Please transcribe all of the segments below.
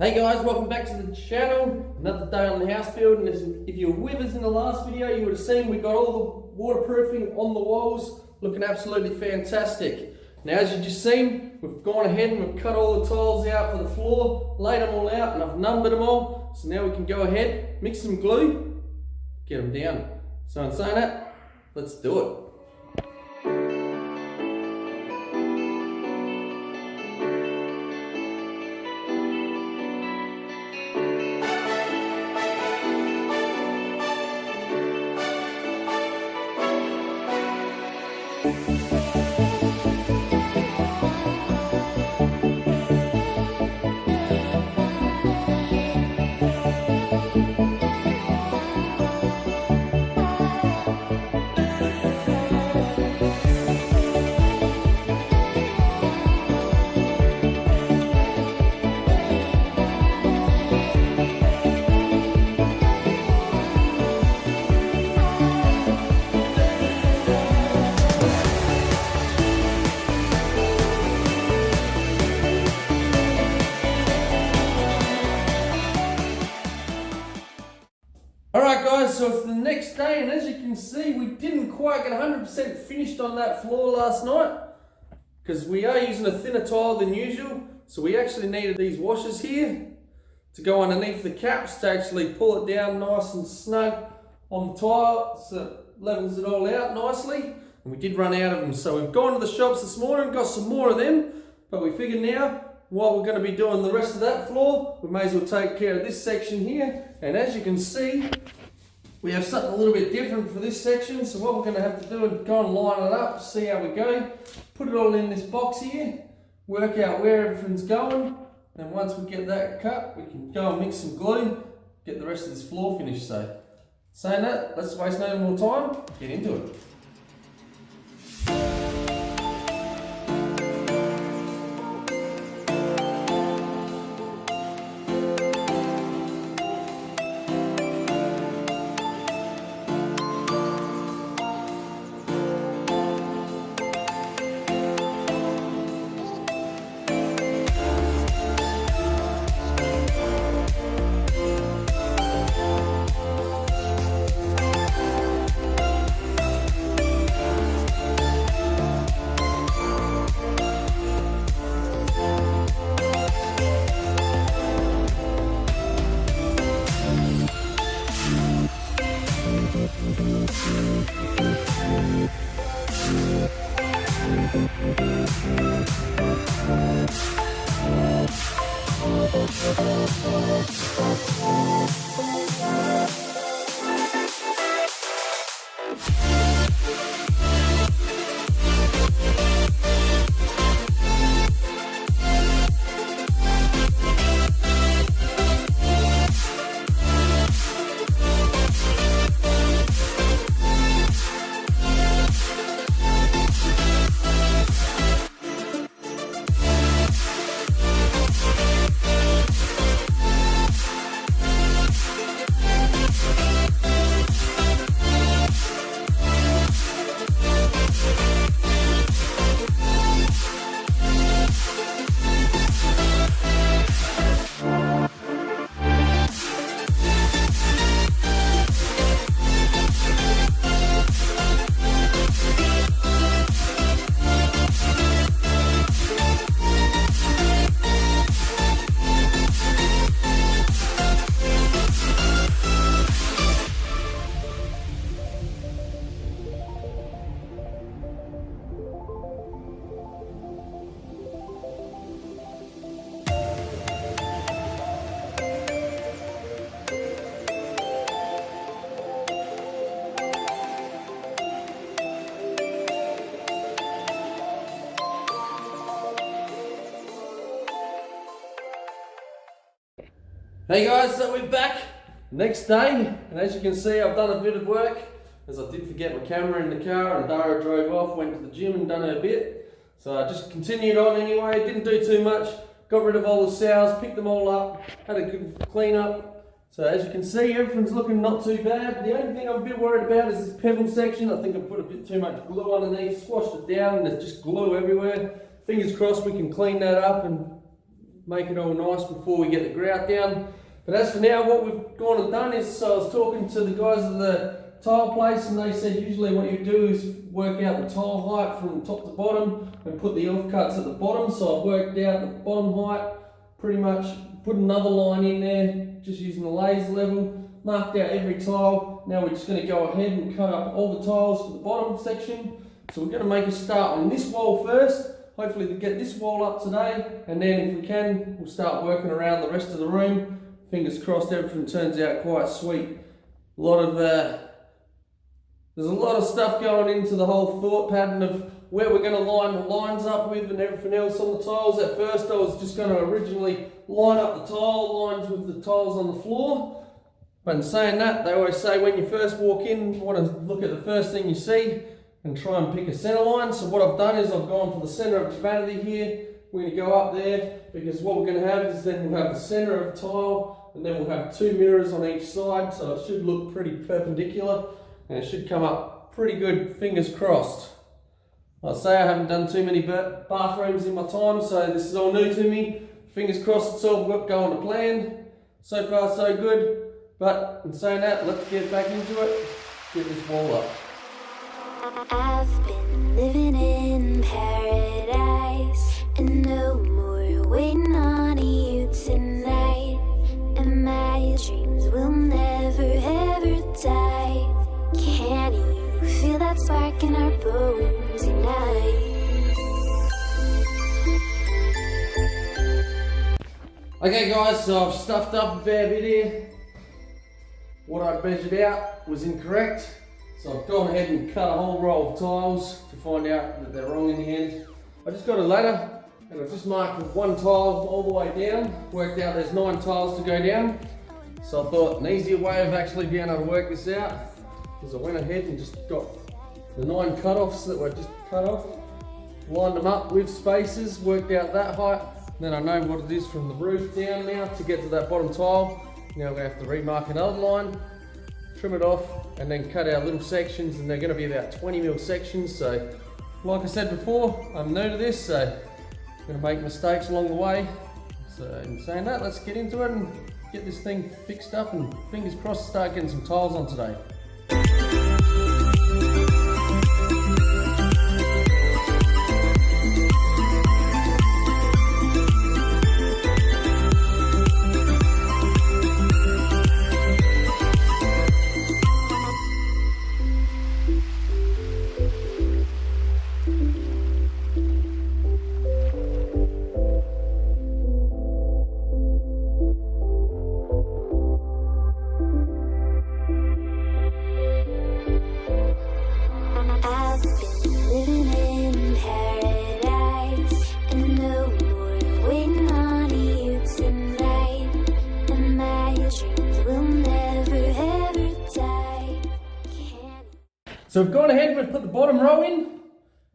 Hey guys, welcome back to the channel. Another day on the house build, and if you were with us in the last video, you would have seen we got all the waterproofing on the walls looking absolutely fantastic. Now, as you just seen, we've gone ahead and we've cut all the tiles out for the floor, laid them all out, and I've numbered them all. So now we can go ahead, mix some glue, get them down. So in saying that, let's do it. Alright guys, so it's the next day, and as you can see, we didn't quite get 100% finished on that floor last night because we are using a thinner tile than usual. So we actually needed these washers here to go underneath the caps to actually pull it down nice and snug on the tile so it levels it all out nicely. And we did run out of them, so we've gone to the shops this morning, got some more of them, but we figured now, while we're going to be doing the rest of that floor, we may as well take care of this section here. And as you can see, we have something a little bit different for this section. So what we're going to have to do is go and line it up, see how we go, put it all in this box here, work out where everything's going. Then once we get that cut, we can go and mix some glue, get the rest of this floor finished. So saying that, let's waste no more time, get into it. Hey guys, so we're back next day, and as you can see I've done a bit of work, as I did forget my camera in the car and Dara drove off, went to the gym and done her bit. So I just continued on anyway, didn't do too much, got rid of all the sows, picked them all up, had a good clean up. So as you can see everything's looking not too bad. The only thing I'm a bit worried about is this pebble section. I think I put a bit too much glue underneath, squashed it down and there's just glue everywhere. Fingers crossed we can clean that up and make it all nice before we get the grout down. But as for now, what we've gone and done is, so I was talking to the guys at the tile place and they said usually what you do is work out the tile height from top to bottom and put the elf cuts at the bottom. So I've worked out the bottom height, pretty much put another line in there, just using the laser level, marked out every tile. Now we're just going to go ahead and cut up all the tiles for the bottom section. So we're going to make a start on this wall first. Hopefully we get this wall up today, and then if we can, we'll start working around the rest of the room. Fingers crossed everything turns out quite sweet. There's a lot of stuff going into the whole thought pattern of where we're going to line the lines up with and everything else on the tiles. At first I was just going to originally line up the tile lines with the tiles on the floor. But in saying that, they always say when you first walk in, you want to look at the first thing you see and try and pick a center line. So what I've done is I've gone for the center of the vanity here. We're going to go up there because what we're going to have is then we'll have the center of the tile and then we'll have two mirrors on each side, so it should look pretty perpendicular and it should come up pretty good, fingers crossed. I'll say I haven't done too many bathrooms in my time, so this is all new to me. Fingers crossed it's all going to plan. So far so good, but in saying that, let's get back into it, get this wall up. I've been living in paradise and no more waiting on you tonight. And my dreams will never ever die. Can you feel that spark in our bones tonight? Okay guys, so I've stuffed up a fair bit here. What I measured out was incorrect. So I've gone ahead and cut a whole row of tiles to find out that they're wrong in the end. I just got a ladder and I've just marked with one tile all the way down. Worked out there's 9 tiles to go down. So I thought an easier way of actually being able to work this out is I went ahead and just got the 9 cut-offs that were just cut off, lined them up with spaces, worked out that height. Then I know what it is from the roof down now to get to that bottom tile. Now I'm going to have to remark another line, trim it off, and then cut out little sections, and they're going to be about 20mm sections. So like I said before, I'm new to this, so I'm going to make mistakes along the way. So in saying that, let's get into it and get this thing fixed up, and fingers crossed start getting some tiles on today. So we've gone ahead and we've put the bottom row in.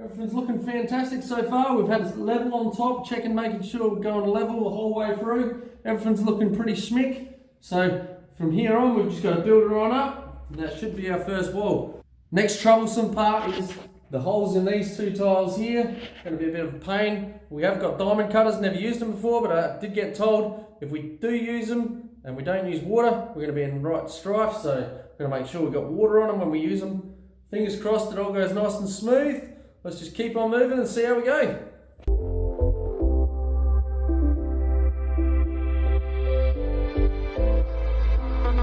Everything's looking fantastic so far. We've had it level on top, checking, making sure we're going level the whole way through. Everything's looking pretty schmick. So from here on, we've just got to build it on up. And that should be our first wall. Next troublesome part is the holes in these two tiles here. Going to be a bit of a pain. We have got diamond cutters, never used them before, but I did get told if we do use them and we don't use water, we're going to be in right strife. So we're going to make sure we've got water on them when we use them. Fingers crossed it all goes nice and smooth. Let's just keep on moving and see how we go.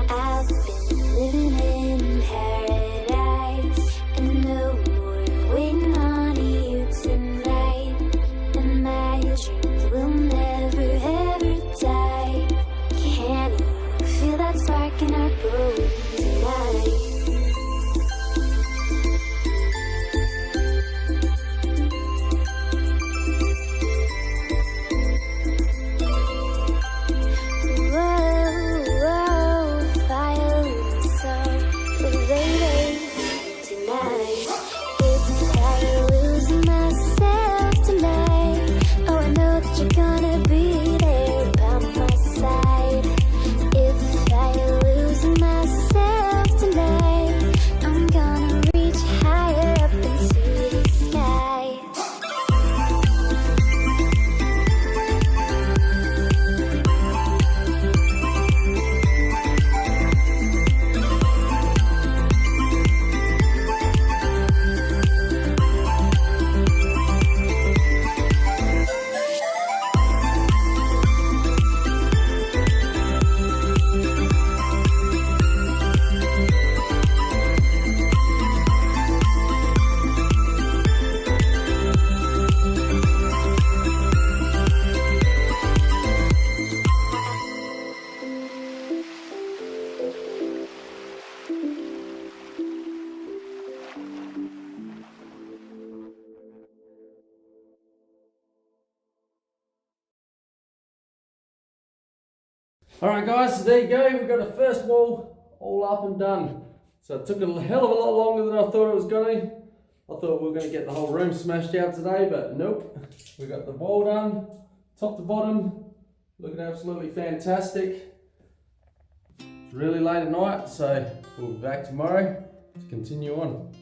I've been living in paradise, and no more waiting on you tonight. And my dreams will never ever die. Can you feel that spark in our bones tonight? Alright guys, so there you go, we've got the first wall all up and done. So it took a hell of a lot longer than I thought it was going to. I thought we were going to get the whole room smashed out today, but nope. We got the wall done, top to bottom, looking absolutely fantastic. It's really late at night, so we'll be back tomorrow to continue on.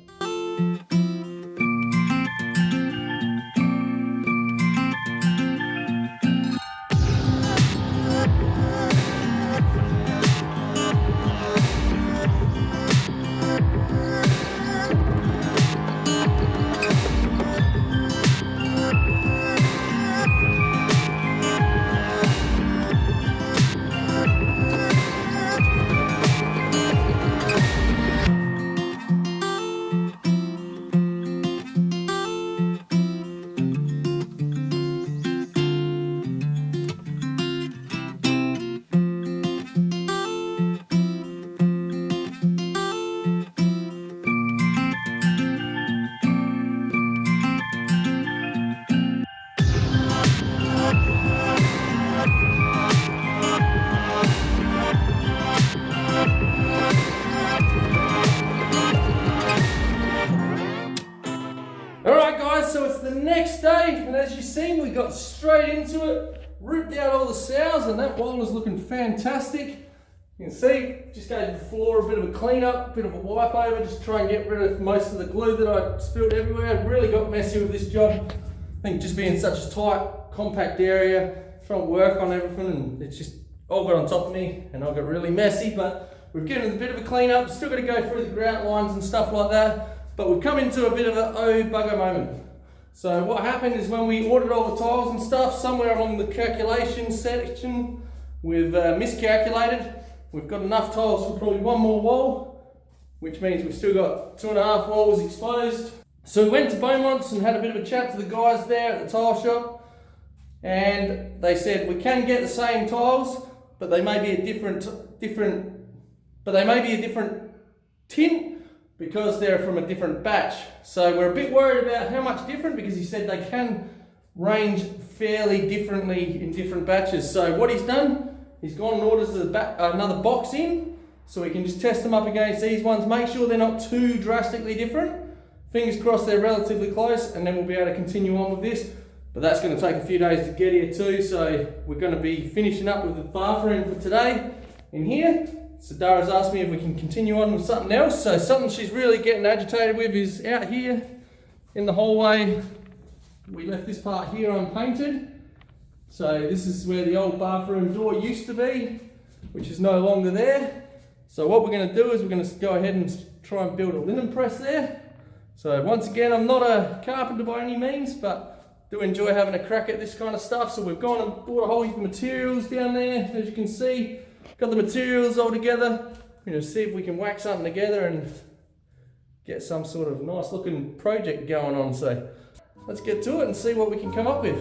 So it's the next day, and as you've seen, we got straight into it, ripped out all the sows, and that wall is looking fantastic. You can see, just gave the floor a bit of a clean up, a bit of a wipe over, just try and get rid of most of the glue that I spilled everywhere. I really got messy with this job. I think just being such a tight, compact area, trying to work on everything, and it's just all got on top of me, and I got really messy, but we've given it a bit of a clean up, still got to go through the grout lines and stuff like that, but we've come into a bit of an oh bugger moment. So what happened is when we ordered all the tiles and stuff, somewhere along the calculation section, we've miscalculated. We've got enough tiles for probably one more wall, which means we've still got 2.5 walls exposed. So we went to Beaumont's and had a bit of a chat to the guys there at the tile shop, and they said we can get the same tiles, but they may be a different tint, because they're from a different batch. So we're a bit worried about how much different, because he said they can range fairly differently in different batches. So what he's done, he's gone and ordered another box in, so we can just test them up against these ones, make sure they're not too drastically different. Fingers crossed they're relatively close, and then we'll be able to continue on with this. But that's going to take a few days to get here too, so we're going to be finishing up with the bathroom for today in here. So Dara's asked me if we can continue on with something else. So something she's really getting agitated with is out here in the hallway. We left this part here unpainted. So this is where the old bathroom door used to be, which is no longer there. So what we're going to do is we're going to go ahead and try and build a linen press there. So once again, I'm not a carpenter by any means, but do enjoy having a crack at this kind of stuff. So we've gone and bought a whole heap of materials down there, as you can see. Got the materials all together. We're going to see if we can whack something together and get some sort of nice looking project going on. So let's get to it and see what we can come up with.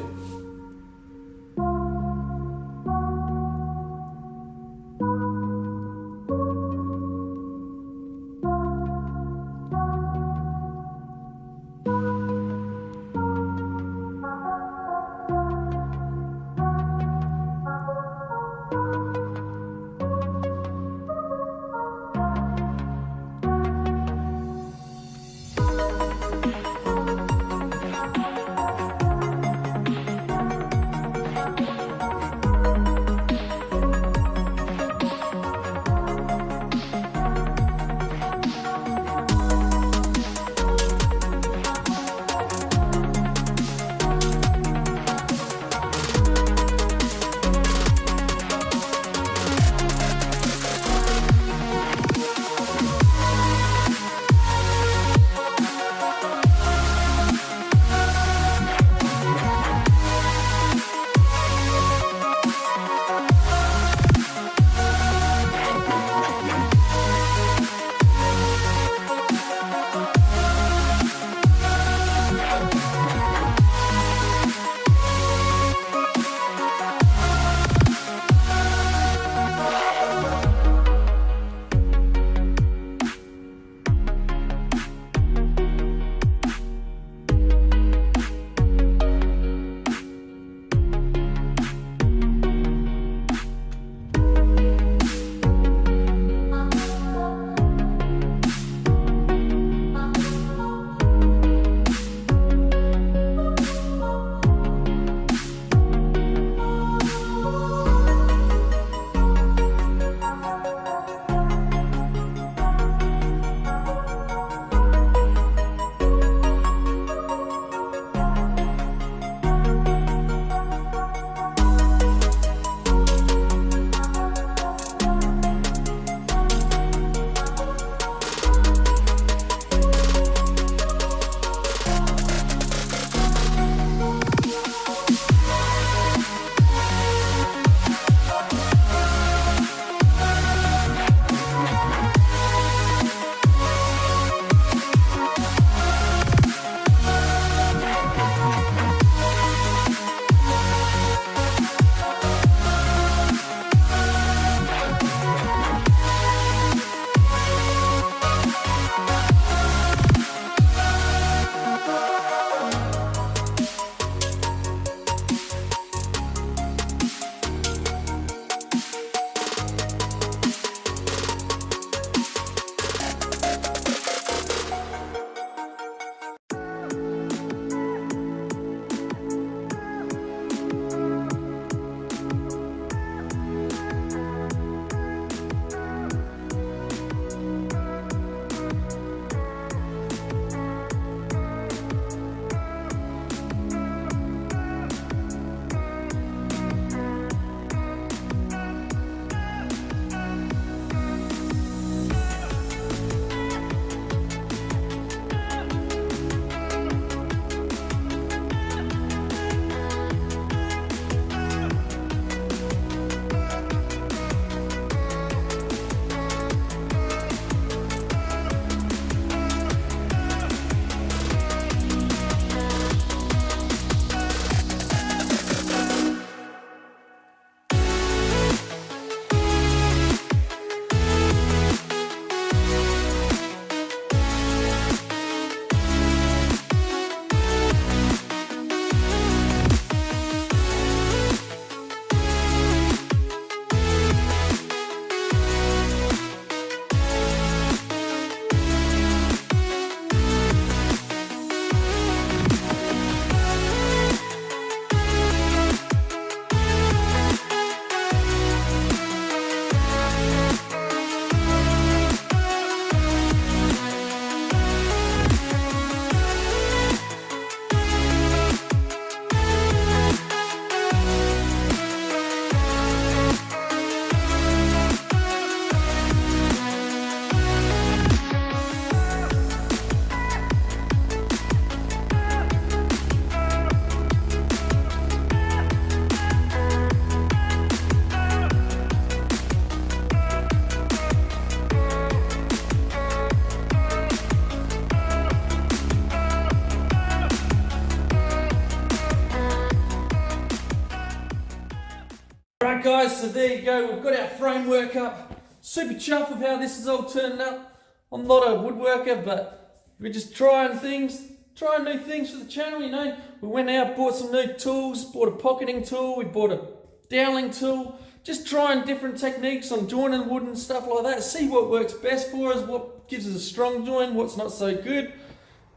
guys, so there you go, we've got our framework up. Super chuffed with how this is all turning up. I'm not a woodworker, but we're just trying new things for the channel, you know. We went out, bought some new tools, bought a pocketing tool, we bought a doweling tool, just trying different techniques on joining wood and stuff like that, see what works best for us, what gives us a strong join, what's not so good.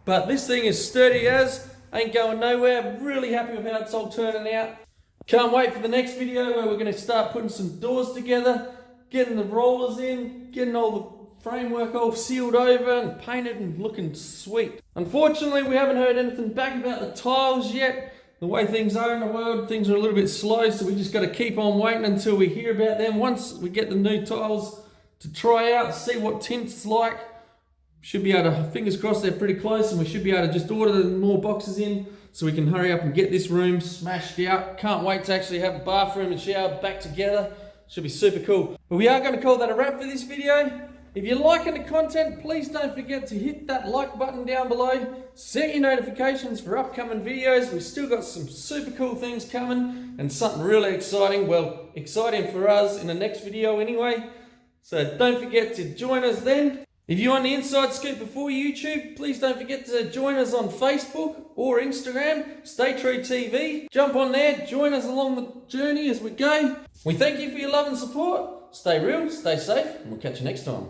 But this thing is sturdy as, ain't going nowhere, really happy with how it's all turning out. Can't wait for the next video where we're going to start putting some doors together, getting the rollers in, getting all the framework all sealed over and painted and looking sweet. Unfortunately, we haven't heard anything back about the tiles yet. The way things are in the world, things are a little bit slow, so we just got to keep on waiting until we hear about them. Once we get the new tiles to try out, see what tint's like, should be able to, fingers crossed they're pretty close, and we should be able to just order more boxes in so we can hurry up and get this room smashed out. Can't wait to actually have a bathroom and shower back together. Should be super cool. But we are going to call that a wrap for this video. If you're liking the content, please don't forget to hit that like button down below. Set your notifications for upcoming videos. We've still got some super cool things coming and something really exciting. Well, exciting for us in the next video anyway. So don't forget to join us then. If you want the inside scoop before YouTube, please don't forget to join us on Facebook or Instagram, StayTrue TV. Jump on there, join us along the journey as we go. We thank you for your love and support. Stay real, stay safe, and we'll catch you next time.